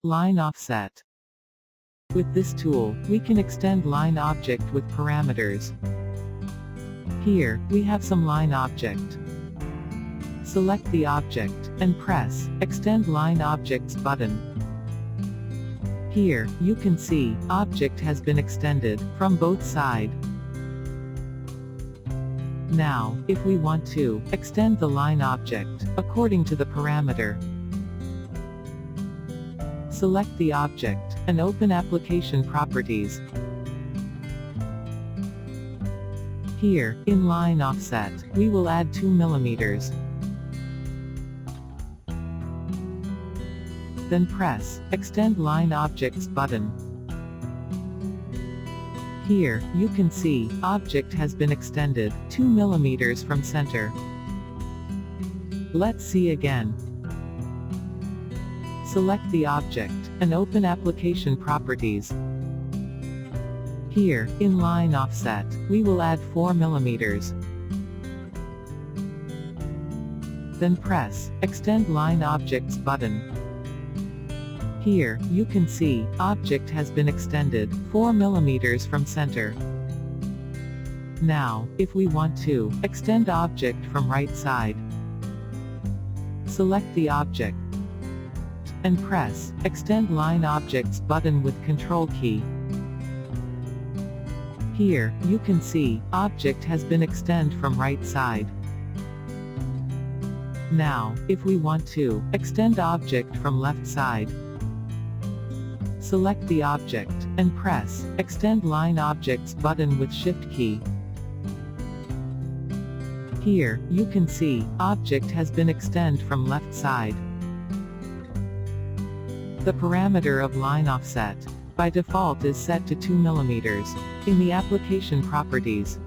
Line offset. With this tool, we can extend line object with parameters. Here, we have some line object. Select the object, and press Extend Line Objects button. Here, you can see, object has been extended, from both sides. Now, if we want to extend the line object, according to the parameter, select the object, and open Application Properties. Here, in Line Offset, we will add 2 mm. Then press Extend Line Objects button. Here, you can see, object has been extended, 2 mm from center. Let's see again. Select the object, and open Application Properties. Here, in Line Offset, we will add 4 mm. Then press Extend Line Objects button. Here, you can see, object has been extended, 4 mm from center. Now, if we want to extend object from right side, select the object, and press Extend Line Objects button with Control key. Here, you can see, object has been extended from right side. Now, if we want to extend object from left side, select the object, and press Extend Line Objects button with Shift key. Here, you can see, object has been extended from left side. The parameter of line offset, by default is set to 2 mm. In the Application Properties,